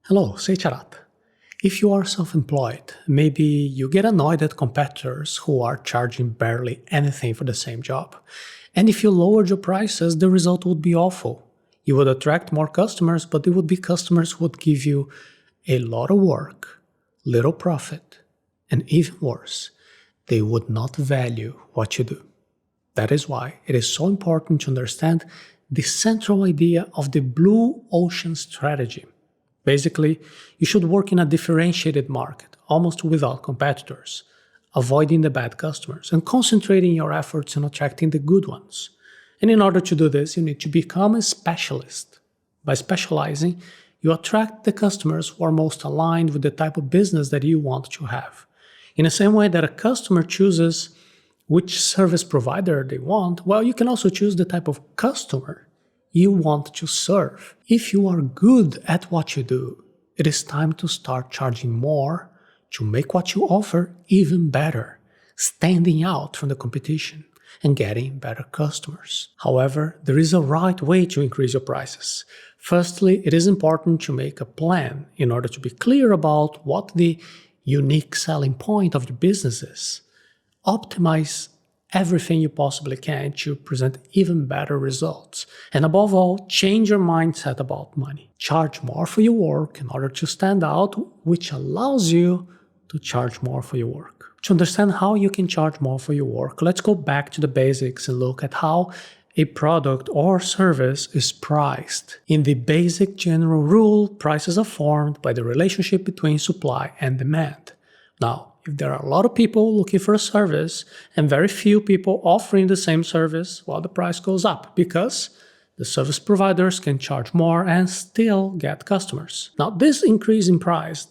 Hello, Seiiti Arata. If you are self-employed, maybe you get annoyed at competitors who are charging barely anything for the same job. And if you lowered your prices, the result would be awful. You would attract more customers, but they would be customers who would give you a lot of work, little profit, and even worse, they would not value what you do. That is why it is so important to understand the central idea of the blue ocean strategy. Basically, you should work in a differentiated market, almost without competitors, avoiding the bad customers and concentrating your efforts on attracting the good ones. And in order to do this, you need to become a specialist. By specializing, you attract the customers who are most aligned with the type of business that you want to have. In the same way that a customer chooses which service provider they want, well, you can also choose the type of customer you want to serve. If you are good at what you do, it is time to start charging more to make what you offer even better, standing out from the competition and getting better customers. However, there is a right way to increase your prices. Firstly, it is important to make a plan in order to be clear about what the unique selling point of your business is. Optimize everything you possibly can to present even better results. And above all, change your mindset about money. Charge more for your work in order to stand out, which allows you to charge more for your work. To understand how you can charge more for your work, let's go back to the basics and look at how a product or service is priced. In the basic general rule, prices are formed by the relationship between supply and demand. Now, if there are a lot of people looking for a service and very few people offering the same service, well, the price goes up because the service providers can charge more and still get customers. Now, this increase in price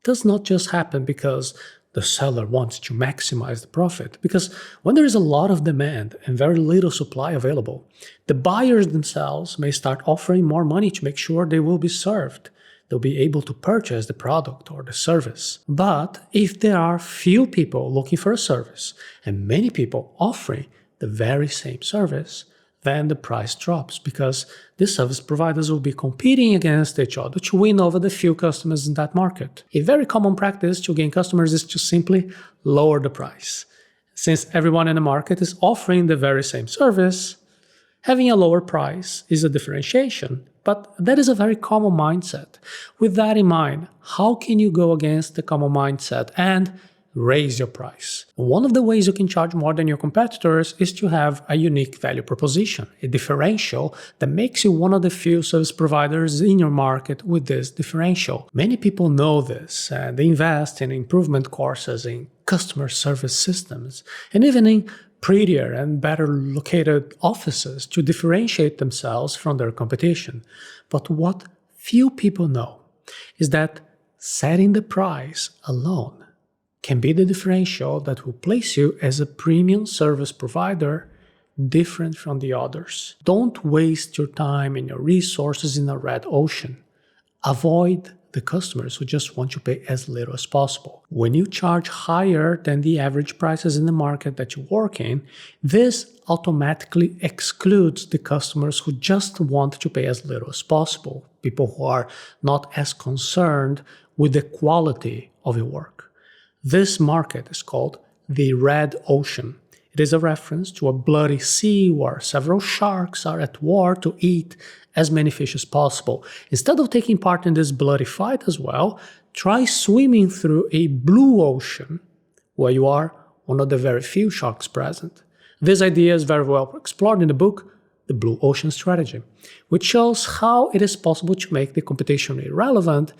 does not just happen because the seller wants to maximize the profit, because when there is a lot of demand and very little supply available, the buyers themselves may start offering more money to make sure they will be served. They'll be able to purchase the product or the service. But if there are few people looking for a service and many people offering the very same service, then the price drops because the service providers will be competing against each other to win over the few customers in that market. A very common practice to gain customers is to simply lower the price. Since everyone in the market is offering the very same service, having a lower price is a differentiation, but that is a very common mindset. With that in mind, how can you go against the common mindset and raise your price? One of the ways you can charge more than your competitors is to have a unique value proposition, a differential that makes you one of the few service providers in your market with this differential. Many people know this and they invest in improvement courses in customer service systems and even in prettier and better located offices to differentiate themselves from their competition. But what few people know is that setting the price alone can be the differential that will place you as a premium service provider different from the others. Don't waste your time and your resources in a red ocean. Avoid the customers who just want to pay as little as possible. When you charge higher than the average prices in the market that you work in, this automatically excludes the customers who just want to pay as little as possible, people who are not as concerned with the quality of your work. This market is called the red ocean. It is a reference to a bloody sea where several sharks are at war to eat as many fish as possible. Instead of taking part in this bloody fight as well, try swimming through a blue ocean where you are one of the very few sharks present. This idea is very well explored in the book, The Blue Ocean Strategy, which shows how it is possible to make the competition irrelevant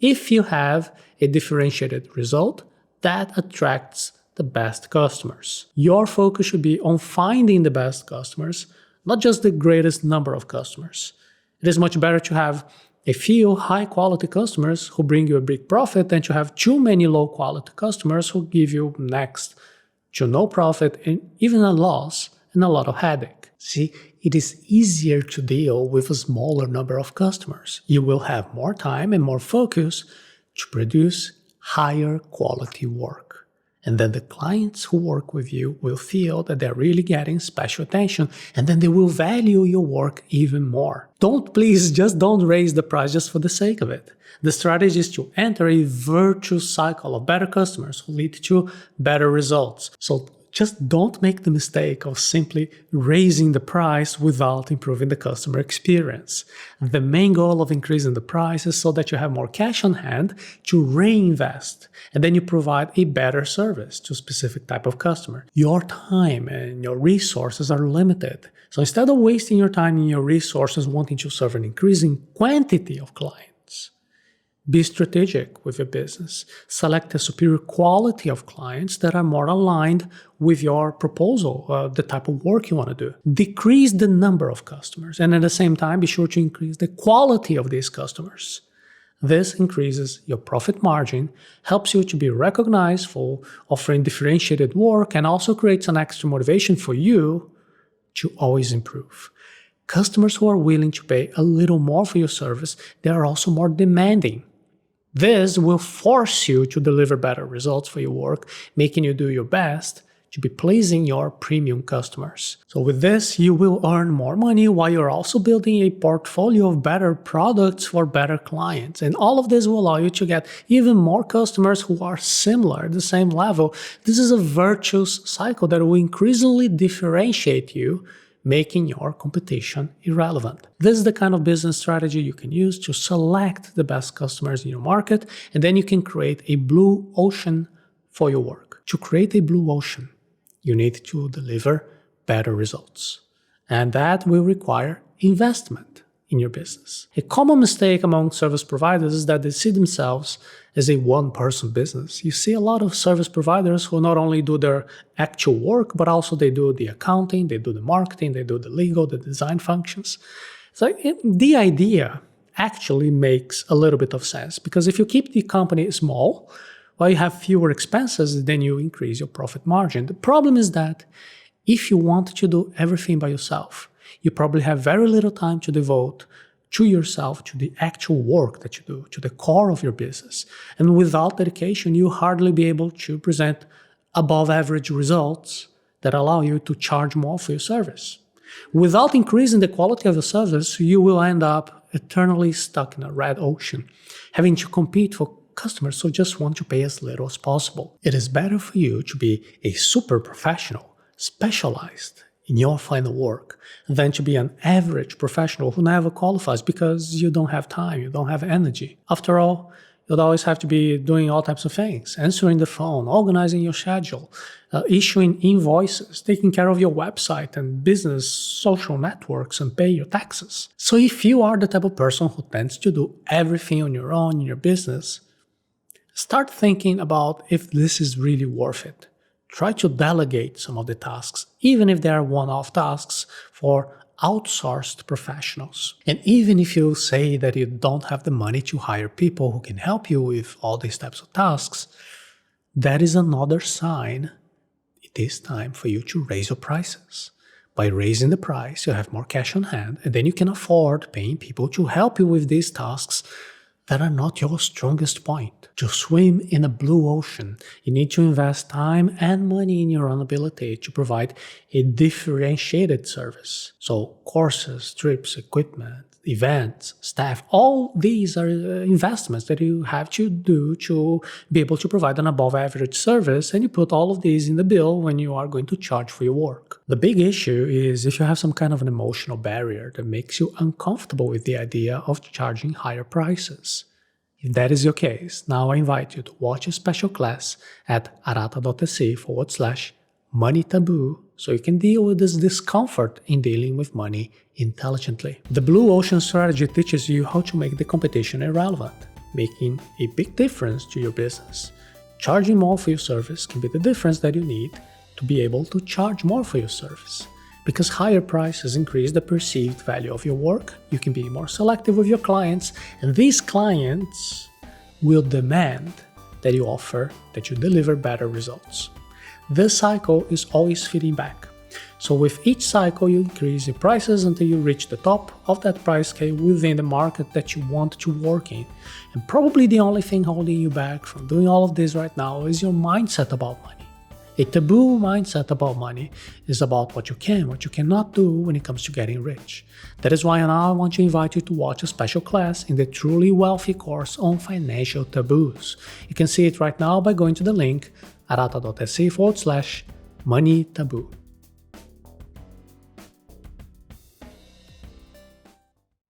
if you have a differentiated result that attracts the best customers. Your focus should be on finding the best customers, not just the greatest number of customers. It is much better to have a few high-quality customers who bring you a big profit than to have too many low-quality customers who give you next to no profit and even a loss and a lot of headache. See, it is easier to deal with a smaller number of customers. You will have more time and more focus to produce higher quality work. And then the clients who work with you will feel that they're really getting special attention, and then they will value your work even more. Just don't raise the price just for the sake of it. The strategy is to enter a virtuous cycle of better customers who lead to better results. So just don't make the mistake of simply raising the price without improving the customer experience. The main goal of increasing the price is so that you have more cash on hand to reinvest, and then you provide a better service to a specific type of customer. Your time and your resources are limited. So instead of wasting your time and your resources wanting to serve an increasing quantity of clients, be strategic with your business. Select a superior quality of clients that are more aligned with your proposal, the type of work you want to do. Decrease the number of customers, and at the same time, be sure to increase the quality of these customers. This increases your profit margin, helps you to be recognized for offering differentiated work, and also creates an extra motivation for you to always improve. Customers who are willing to pay a little more for your service, they are also more demanding. This will force you to deliver better results for your work, making you do your best to be pleasing your premium customers. So with this, you will earn more money while you're also building a portfolio of better products for better clients. And all of this will allow you to get even more customers who are similar at the same level. This is a virtuous cycle that will increasingly differentiate you, making your competition irrelevant. This is the kind of business strategy you can use to select the best customers in your market, and then you can create a blue ocean for your work. To create a blue ocean, you need to deliver better results, and that will require investment in your business. A common mistake among service providers is that they see themselves as a one-person business. You see a lot of service providers who not only do their actual work, but also they do the accounting, they do the marketing, they do the legal, the design functions. So the idea actually makes a little bit of sense, because if you keep the company small, well, you have fewer expenses, then you increase your profit margin. The problem is that if you want to do everything by yourself, you probably have very little time to devote to yourself, to the actual work that you do, to the core of your business. And without dedication, you'll hardly be able to present above average results that allow you to charge more for your service. Without increasing the quality of your service, you will end up eternally stuck in a red ocean, having to compete for customers who just want to pay as little as possible. It is better for you to be a super professional, specialized in your final work, than to be an average professional who never qualifies because you don't have time, you don't have energy. After all, you'll always have to be doing all types of things: answering the phone, organizing your schedule, issuing invoices, taking care of your website and business social networks, and pay your taxes. So if you are the type of person who tends to do everything on your own in your business, start thinking about if this is really worth it. Try to delegate some of the tasks, even if they are one-off tasks, for outsourced professionals. And even if you say that you don't have the money to hire people who can help you with all these types of tasks, that is another sign it is time for you to raise your prices. By raising the price, you have more cash on hand, and then you can afford paying people to help you with these tasks that are not your strongest point. To swim in a blue ocean, you need to invest time and money in your own ability to provide a differentiated service. So courses, trips, equipment, events, staff, all these are investments that you have to do to be able to provide an above average service, and you put all of these in the bill when you are going to charge for your work. The big issue is if you have some kind of an emotional barrier that makes you uncomfortable with the idea of charging higher prices. If that is your case, now I invite you to watch a special class at arata.se/money taboo, so you can deal with this discomfort in dealing with money intelligently. The Blue Ocean strategy teaches you how to make the competition irrelevant, making a big difference to your business. Charging more for your service can be the difference that you need to be able to charge more for your service. Because higher prices increase the perceived value of your work, you can be more selective with your clients, and these clients will demand that you offer, that you deliver better results. This cycle is always feeding back. So with each cycle, you increase your prices until you reach the top of that price scale within the market that you want to work in. And probably the only thing holding you back from doing all of this right now is your mindset about money. A taboo mindset about money is about what you cannot do when it comes to getting rich. That is why now I want to invite you to watch a special class in the Truly Wealthy course on financial taboos. You can see it right now by going to the link arata.se/money taboo.